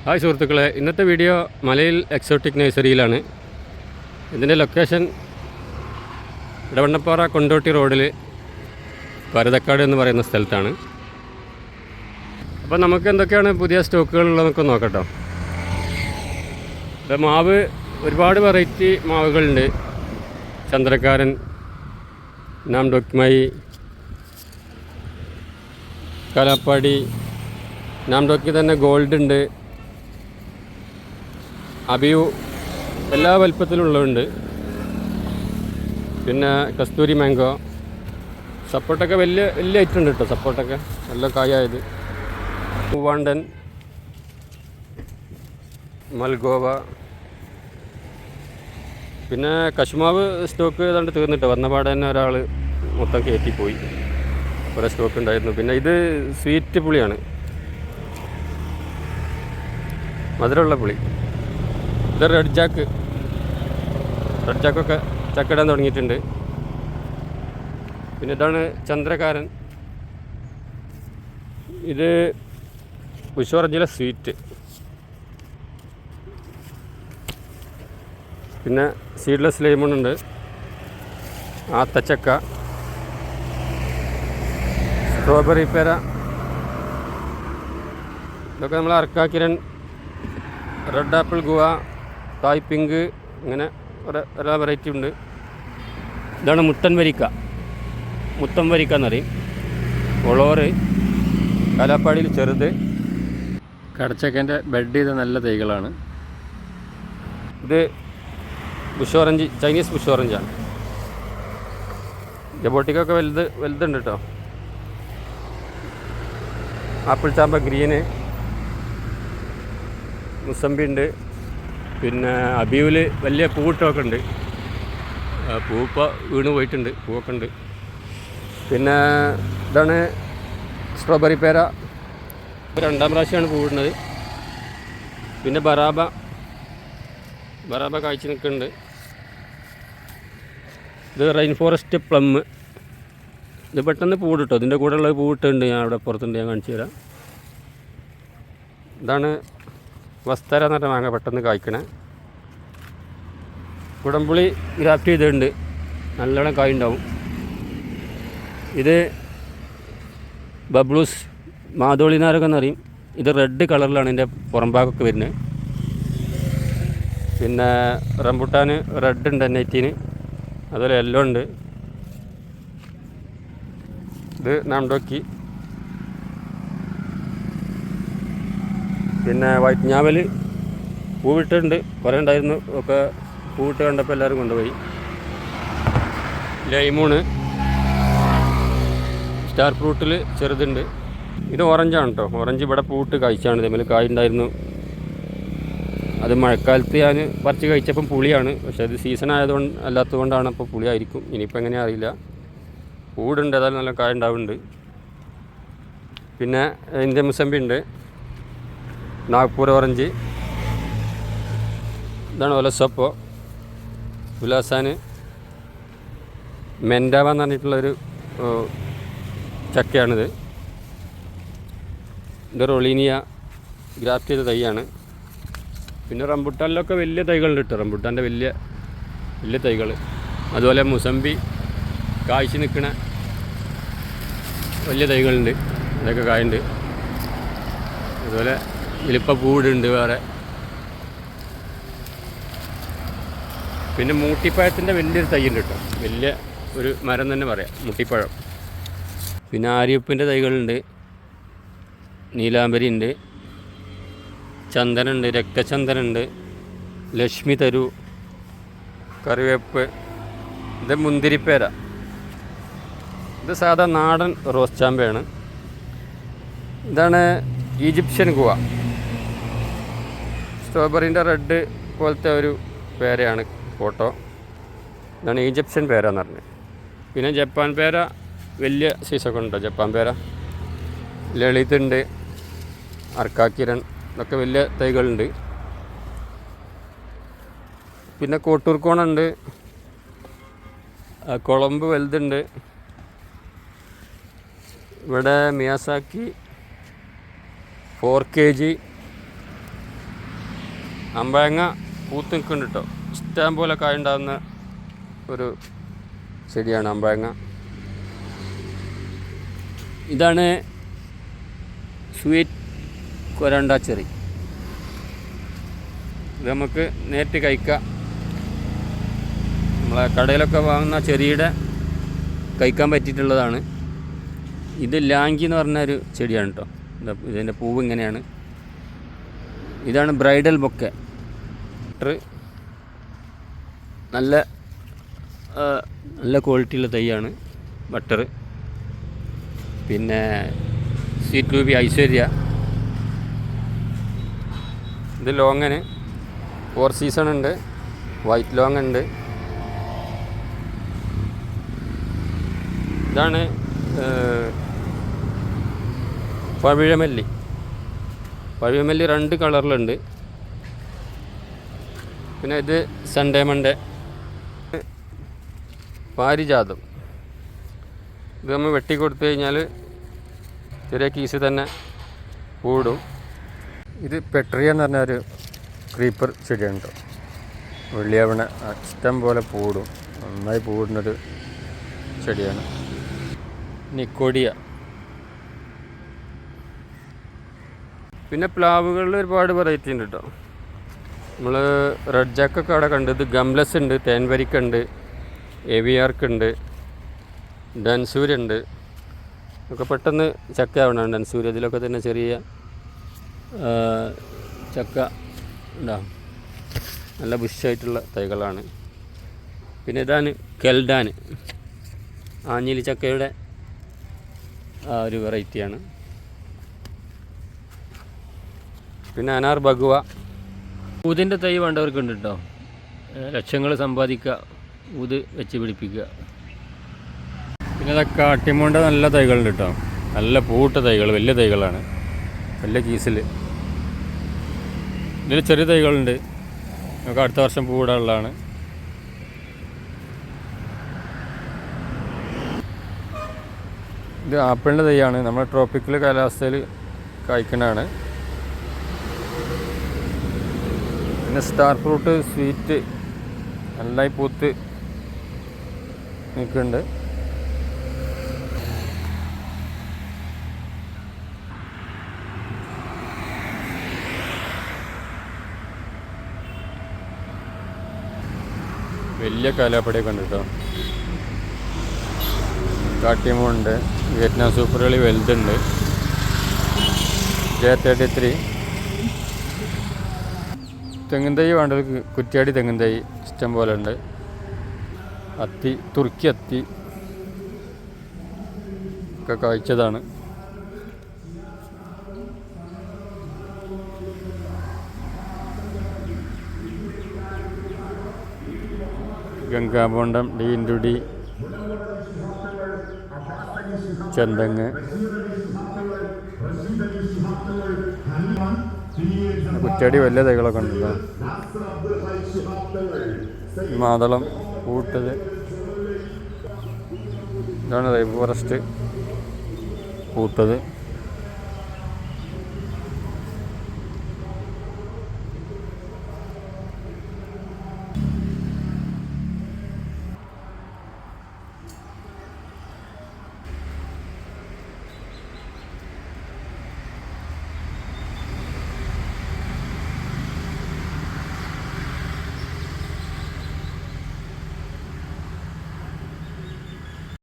Hi സുഹൃത്തുക്കളെ, ഇന്നത്തെ video മലയിൽ എക്സോട്ടിക് നഴ്സറിയിലാണ്. ഇതിൻ്റെ ലൊക്കേഷൻ ഇടവണ്ണപ്പാറ കൊണ്ടോട്ടി റോഡിൽ പരുതക്കാട് എന്ന് പറയുന്ന സ്ഥലത്താണ്. അപ്പോൾ നമുക്ക് എന്തൊക്കെയാണ് പുതിയ സ്റ്റോക്കുകളുള്ളതൊക്കെ നോക്കട്ടോ. ഇപ്പോൾ മാവ് ഒരുപാട് വെറൈറ്റി മാവുകളുണ്ട്. ചന്ദ്രക്കാരൻ, നാംഡോക്മായി, കലാപ്പാടി, നാംഡോക്കി തന്നെ ഗോൾഡ് ഉണ്ട്, അബിയു എല്ലാ വലിപ്പത്തിലുള്ളതുണ്ട്. പിന്നെ കസ്തൂരി മാംഗോ, സപ്പോർട്ടൊക്കെ വലിയ ഐറ്റം ഉണ്ട് കേട്ടോ. സപ്പോർട്ടൊക്കെ നല്ല കായായത്. പൂവാണ്ടൻ, മൽഗോവ, പിന്നെ കശുമാവ് സ്റ്റോക്ക് ഏതാണ്ട് തീർന്നിട്ട് വന്ന പാടെ തന്നെ ഒരാൾ മൊത്തം കയറ്റിപ്പോയി. കുറേ സ്റ്റോക്ക് ഉണ്ടായിരുന്നു. പിന്നെ ഇത് സ്വീറ്റ് പുളിയാണ്, മധുരമുള്ള പുളി. ഇത് റെഡ് ജാക്കൊക്കെ ചക്കിടാൻ തുടങ്ങിയിട്ടുണ്ട്. പിന്നെ ഇതാണ് ചന്ദ്രകാരൻ. ഇത് ഉഷോറഞ്ചിലെ സ്വീറ്റ്. പിന്നെ സീഡ്ലെസ് ലെമൺ ഉണ്ട്, ആത്തച്ചക്ക, സ്ട്രോബെറി പേര. ഇതൊക്കെ നമ്മൾ അർക്കാക്കിരൻ, റെഡ് ആപ്പിൾ ഗുവ, തായ് പിങ്ക്, ഇങ്ങനെ എല്ലാ വെറൈറ്റി ഉണ്ട്. ഇതാണ് മുത്തൻ വരിക്ക എന്നറിയും. ഒളോറ്, കലാപ്പാടിയിൽ ചെറുത്. കടച്ചക്കൻ്റെ ബെഡ് ചെയ്ത നല്ല തൈകളാണ്. ഇത് ബുഷ് ഓറഞ്ച്, ചൈനീസ് ബുഷ് ഓറഞ്ചാണ്. ജബോട്ടിക്കൊക്കെ വലുതുണ്ട് കേട്ടോ. ആപ്പിൾ ചാമ്പ ഗ്രീന്, മുസമ്പി ഉണ്ട്. പിന്നെ അബിയൂൽ വലിയ പൂവിട്ടൊക്കെ ഉണ്ട്. പൂവിപ്പോൾ വീണ് പോയിട്ടുണ്ട്, പൂവൊക്കെ ഉണ്ട്. പിന്നെ ഇതാണ് സ്ട്രോബെറി പേര, രണ്ടാം പ്രാവശ്യമാണ് പൂവിടുന്നത്. പിന്നെ ബറാബ കായ്ച്ച് നിൽക്കുന്നുണ്ട്. ഇത് റെയിൻ ഫോറസ്റ്റ് പ്ലം. ഇത് പെട്ടെന്ന് പൂവിടും കേട്ടോ. ഇതിൻ്റെ കൂടെ ഉള്ളത് പൂവിട്ടുണ്ട്. ഞാൻ അവിടെ പുറത്തുണ്ട്, ഞാൻ കാണിച്ചു തരാം. ഇതാണ് വസ്തര എന്ന് പറഞ്ഞ മാങ്ങ, പെട്ടെന്ന് കായ്ക്കണേ. കുടംപുളി ഗ്രാഫ്റ്റ് ചെയ്തിട്ടുണ്ട്, നല്ലോണം കായ് ഉണ്ടാവും. ഇത് ബബ്ലൂസ് മാതോളിനാരൊക്കെ എന്നറിയും. ഇത് റെഡ് കളറിലാണ് ഇതിൻ്റെ പുറംഭാഗമൊക്കെ വരുന്നത്. പിന്നെ റംബുട്ടാൻ റെഡ് ഉണ്ട്, നെറ്റിന്, അതുപോലെ യെല്ലോ ഉണ്ട്. ഇത് നാംഡോക്കി. പിന്നെ വൈറ്റ് ഞാവൽ പൂവിട്ടുണ്ട്, കുറേ ഉണ്ടായിരുന്നു. ഒക്കെ പൂവിട്ട് കണ്ടപ്പോൾ എല്ലാവരും കൊണ്ടുപോയി. ലൈമൂണ്, സ്റ്റാർ ഫ്രൂട്ടിൽ ചെറുതുണ്ട്. ഇത് ഓറഞ്ചാണ് കേട്ടോ. ഓറഞ്ച് ഇവിടെ പൂവിട്ട് കഴിച്ചാണ്. ഇതേപോലെ കായ് ഉണ്ടായിരുന്നു. അത് മഴക്കാലത്ത് ഞാൻ പറിച്ച് കഴിച്ചപ്പം പുളിയാണ്. പക്ഷേ അത് സീസൺ ആയതുകൊണ്ട് അല്ലാത്തതുകൊണ്ടാണ്. അപ്പോൾ പുളിയായിരിക്കും. ഇനിയിപ്പോൾ എങ്ങനെയാ അറിയില്ല. പൂടുണ്ട്, ഏതായാലും നല്ല കായ ഉണ്ടാവുന്നുണ്ട്. പിന്നെ ഇന്ത്യൻ മുസമ്പി ഉണ്ട്, നാഗ്പൂർ ഓറഞ്ച്. ഇതാണ് ഒലസപ്പോ, ഉലാസാന്, മെൻഡാവ എന്ന് പറഞ്ഞിട്ടുള്ളൊരു ചക്കയാണിത്. ഇത് റൊളീനിയ ഗ്രാഫ്റ്റ് ചെയ്ത തൈയാണ്. പിന്നെ റംബുട്ടാനിലൊക്കെ വലിയ തൈകളുണ്ട് കേട്ടോ. റംബുട്ടാൻ്റെ വലിയ തൈകൾ. അതുപോലെ മുസമ്പി കായ്ച്ച് നിൽക്കണ വലിയ തൈകളുണ്ട്. ഇതൊക്കെ കായുണ്ട്. അതുപോലെ വലിപ്പ പൂടുണ്ട് വേറെ. പിന്നെ മൂട്ടിപ്പഴത്തിൻ്റെ വലിയൊരു തൈയുണ്ട് കേട്ടോ. വലിയ ഒരു മരം തന്നെ പറയാം, മുട്ടിപ്പഴം. പിന്നെ ആര്യപ്പിൻ്റെ തൈകളുണ്ട്, നീലാംബരി ഉണ്ട്, ചന്ദനുണ്ട്, രക്തചന്ദനുണ്ട്, ലക്ഷ്മി തരു, കറിവേപ്പ്. ഇത് മുന്തിരിപ്പേര. ഇത് സാധാ നാടൻ റോസ് ചാമ്പയാണ്. ഇതാണ് ഈജിപ്ഷ്യൻ ഗുവ. സ്ട്രോബെറിൻ്റെ റെഡ് പോലത്തെ ഒരു പേരയാണ് ഫോട്ടോ. ഇതാണ് ഈജിപ്ഷ്യൻ പേര എന്ന് പറഞ്ഞത്. പിന്നെ ജപ്പാൻ പേര വലിയ സൈസൊക്കെ ഉണ്ടോ. ജപ്പാൻ പേര, ലളിതുണ്ട്, അർക്കാക്കിരൻ, ഇതൊക്കെ വലിയ തൈകളുണ്ട്. പിന്നെ കോട്ടൂർക്കോണുണ്ട്, കുളമ്പ് വലുതുണ്ട്. ഇവിടെ മിയാസാക്കി 4 kg അമ്പഴങ്ങ പൂത്ത് നിൽക്കുന്നുണ്ട് കേട്ടോ. ഇഷ്ടം പോലെ കായ ഉണ്ടാകുന്ന ഒരു ചെടിയാണ് അമ്പഴങ്ങ. ഇതാണ് സ്വീറ്റ് കൊരണ്ട ചെറി. ഇത് നമുക്ക് നേരിട്ട് കഴിക്കാം. നമ്മളെ കടയിലൊക്കെ വാങ്ങുന്ന ചെറിയുടെ കഴിക്കാൻ പറ്റിയിട്ടുള്ളതാണ്. ഇത് ലാങ്കി എന്ന് പറഞ്ഞൊരു ചെടിയാണ് കേട്ടോ. ഇതിൻ്റെ പൂവ് ഇങ്ങനെയാണ്. ഇതാണ് ബ്രൈഡൽ ബൊക്കെ. നല്ല നല്ല ക്വാളിറ്റിയുള്ള തൈയാണ് ബട്ടർ. പിന്നെ സ്വീറ്റ് രൂപി ഐശ്വര്യ. ഇത് ലോങ്ങന് 4 സീസൺ ഉണ്ട്. വൈറ്റ് ലോങ് ഉണ്ട്. ഇതാണ് പവിഴമല്ലി. പവിഴമല്ലി 2 കളറിലുണ്ട്. പിന്നെ ഇത് സൺഡേ മൺഡേ. പാരിജാതം. ഇത് നമ്മൾ വെട്ടിക്കൊടുത്തു കഴിഞ്ഞാൽ ചെറിയ കീസ് തന്നെ പൂടും. ഇത് പെട്രിയ എന്ന് പറഞ്ഞൊരു ക്രീപ്പർ ചെടിയാണ് കേട്ടോ. വെള്ളിയാവണ ഇഷ്ടം പോലെ പൂടും. നന്നായി പൂടുന്നൊരു ചെടിയാണ്. നിക്കോഡിയ. പിന്നെ പ്ലാവുകളിൽ ഒരുപാട് വെറൈറ്റി ഉണ്ട് കേട്ടോ. നമ്മൾ റെഡ് ജാക്കൊക്കെ അവിടെ കണ്ട്. ഇത് ഗംലസ് ഉണ്ട്, തേൻവരിക്കുണ്ട്, എവിയാർക്കുണ്ട്, ഡൻസൂരുണ്ട്. ഒക്കെ പെട്ടെന്ന് ചക്ക ആവണമാണ് ഡൻസൂര്. ഇതിലൊക്കെ തന്നെ ചെറിയ ചക്ക ഉണ്ടാകും. നല്ല ബുഷായിട്ടുള്ള തൈകളാണ്. പിന്നെ ഇതാണ് കെൽഡാൻ, ആഞ്ഞിലി ചക്കയുടെ ഒരു വെറൈറ്റിയാണ്. പിന്നെ അനാർ ബഗുവ. ഊതിൻ്റെ തൈ വേണ്ടവർക്കുണ്ട് കേട്ടോ. ലക്ഷങ്ങൾ സമ്പാദിക്കുക, ഊത് വെച്ച് പിടിപ്പിക്കുക. പിന്നെ ഇതൊക്കെ കാട്ടിമൂണ്ട നല്ല തൈകളുണ്ട് കേട്ടോ. നല്ല പൂട്ട തൈകൾ, വലിയ തൈകളാണ്, വലിയ കീസിൽ. ഇതിൽ ചെറിയ തൈകളുണ്ട്. നമുക്ക് അടുത്ത വർഷം പൂവിടാനുള്ളതാണ്. ഇത് ആപ്പിളിൻ്റെ തൈയാണ്. നമ്മൾ ട്രോപ്പിക്കൽ കാലാവസ്ഥയിൽ കായ്ക്കുന്നതാണ്. പിന്നെ സ്റ്റാർ ഫ്രൂട്ട് സ്വീറ്റ് നന്നായി പൂത്ത് നിൽക്കുന്നുണ്ട്. വലിയ കാലാപ്പടിയൊക്കെ ഉണ്ട് കേട്ടോ. കാട്ടിയമുണ്ട്. വിയറ്റ്നാം സൂപ്പർ കളി വലുതുണ്ട്. J33. തെങ്ങിൻ തൈ വേണ്ടവർക്ക് കുറ്റ്യാടി തെങ്ങിൻ തൈ ഇഷ്ടം പോലെ ഉണ്ട്. അത്തി, തുർക്കി അത്തി ഒക്കെ കായ്ച്ചതാണ്. ഗംഗാബോണ്ടം, D ചെന്തങ്ങ്. കുറ്റാടി വലിയ തൈകളൊക്കെ ഉണ്ടല്ലോ. മാതളം പൂട്ടത്. ഇതാണ് റൈൻ ഫോറസ്റ്റ് പൂട്ടത്.